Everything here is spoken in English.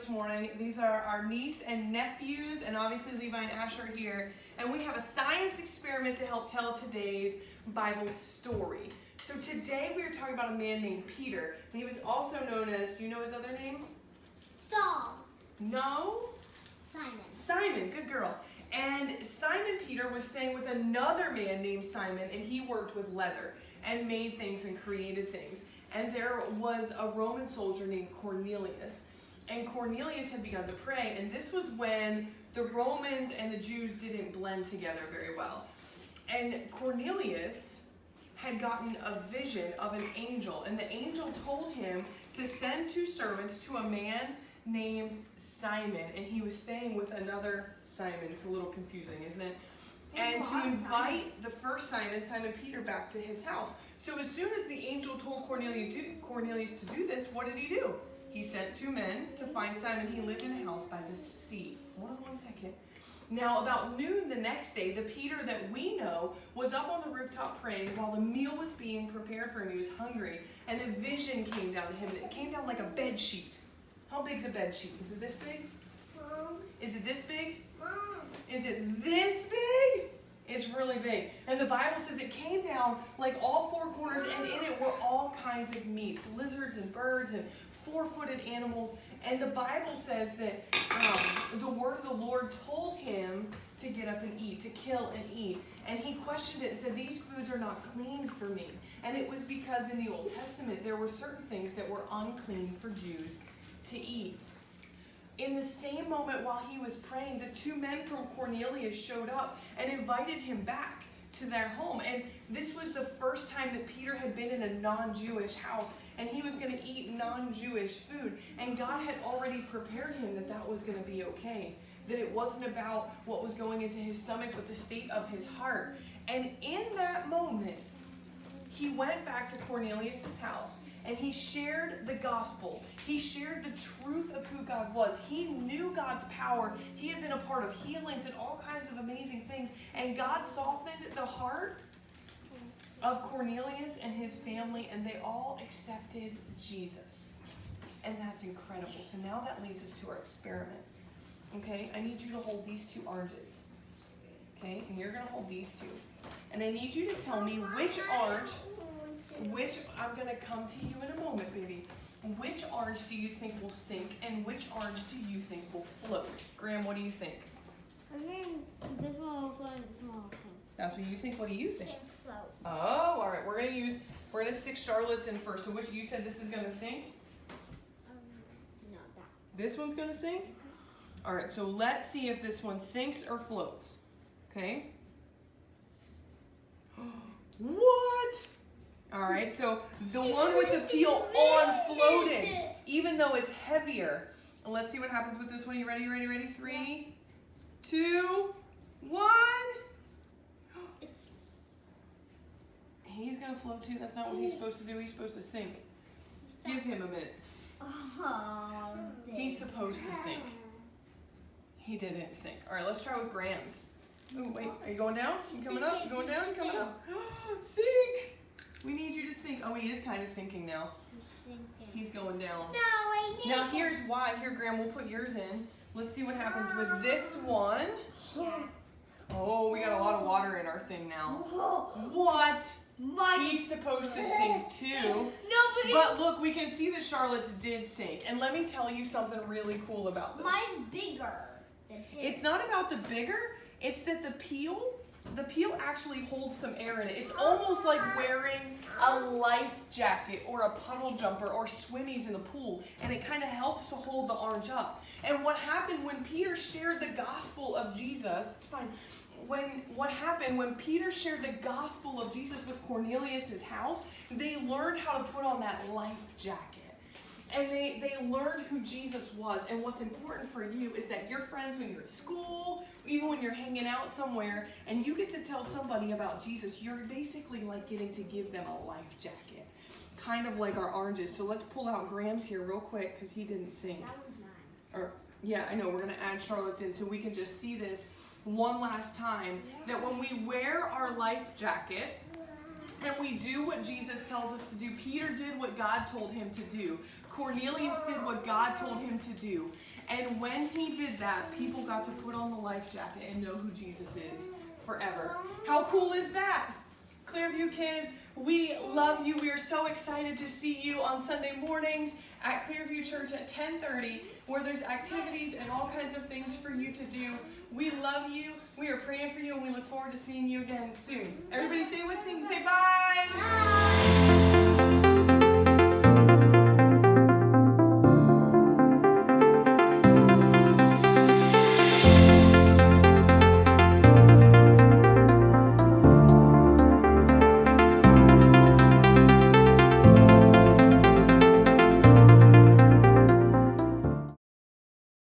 this morning. These are our niece and nephews, and obviously Levi and Asher are here. And we have a science experiment to help tell today's Bible story. So today we are talking about a man named Peter. And he was also known as, do you know his other name? Saul. No? Simon. Simon, good girl. And Simon Peter was staying with another man named Simon, and he worked with leather and made things and created things. And there was a Roman soldier named Cornelius. And Cornelius had begun to pray, and this was when the Romans and the Jews didn't blend together very well. And Cornelius had gotten a vision of an angel, and the angel told him to send 2 servants to a man named Simon, and he was staying with another Simon. It's a little confusing, isn't it? And to invite the first Simon, Simon Peter, back to his house. So as soon as the angel told Cornelius to do this, what did he do? He sent 2 men to find Simon. He lived in a house by the sea. Hold on one second. Now, about noon the next day, the Peter that we know was up on the rooftop praying while the meal was being prepared for him. He was hungry, and a vision came down to him, and it came down like a bed sheet. How big's a bed sheet? Is it this big? Mom. Is it this big? Mom. Is it this big? It's really big. And the Bible says it came down like all 4 corners, and in it were all kinds of meats, lizards and birds and 4-footed animals. And the Bible says that the word of the Lord told him to get up and eat, to kill and eat. And he questioned it and said, these foods are not clean for me. And it was because in the Old Testament there were certain things that were unclean for Jews to eat. In the same moment while he was praying, the 2 men from Cornelius showed up and invited him back to their home. And this was the first time that Peter had been in a non-Jewish house, and he was going to eat non-Jewish food. And God had already prepared him that that was going to be okay, that it wasn't about what was going into his stomach, but the state of his heart. And in that moment, he went back to Cornelius' house, and he shared the gospel. He shared the truth of who God was. He knew God's power. He had been a part of healings and all kinds of amazing things. And God softened the heart of Cornelius and his family, and they all accepted Jesus. And that's incredible. So now that leads us to our experiment. Okay, I need you to hold these 2 oranges. Okay, and you're going to hold these 2. And I need you to tell me which I'm going to come to you in a moment, baby. Which orange do you think will sink, and which orange do you think will float? Graham, what do you think? I think this one will float and this one will sink. That's what you think. What do you think? Sink, float. Oh, all right. We're going to stick Charlotte's in first. So which you said this is going to sink? No, that. This one's going to sink? All right. So let's see if this one sinks or floats. Okay. What? All right, so the one with the peel on floated, even though it's heavier. And let's see what happens with this one. You ready, ready, ready? 3, 2, 1. He's going to float too. That's not what he's supposed to do. He's supposed to sink. Give him a minute. Oh, He's supposed to sink. He didn't sink. All right, let's try with Graham's. Oh, wait, are you going down? You coming up? You going down? You coming up? Sink! We need you to sink. Oh, he is kind of sinking now. He's sinking. He's going down. No, I need Now here's why. Here, Graham, we'll put yours in. Let's see what happens with this one. Oh, we got a lot of water in our thing now. What? He's supposed to sink too. No, But look, we can see that Charlotte's did sink. And let me tell you something really cool about this. mine's bigger than his. It's not about the bigger. It's that the peel actually holds some air in it. It's almost like wearing a life jacket or a puddle jumper or swimmies in the pool, and it kind of helps to hold the orange up. And what happened when Peter shared the gospel of Jesus, it's fine. What happened when Peter shared the gospel of Jesus with Cornelius' house, they learned how to put on that life jacket. And they learned who Jesus was. And what's important for you is that your friends, when you're at school, even when you're hanging out somewhere, and you get to tell somebody about Jesus, you're basically like getting to give them a life jacket. Kind of like our oranges. So let's pull out Graham's here real quick because he didn't sing. That one's mine. Or yeah, I know. We're going to add Charlotte's in so we can just see this one last time. That when we wear our life jacket, and we do what Jesus tells us to do. Peter did what God told him to do. Cornelius did what God told him to do. And when he did that, people got to put on the life jacket and know who Jesus is forever. How cool is that? Clearview kids, we love you. We are so excited to see you on Sunday mornings at Clearview Church at 10:30, where there's activities and all kinds of things for you to do. We love you. We are praying for you, and we look forward to seeing you again soon. Everybody say it with me. Say bye. Bye.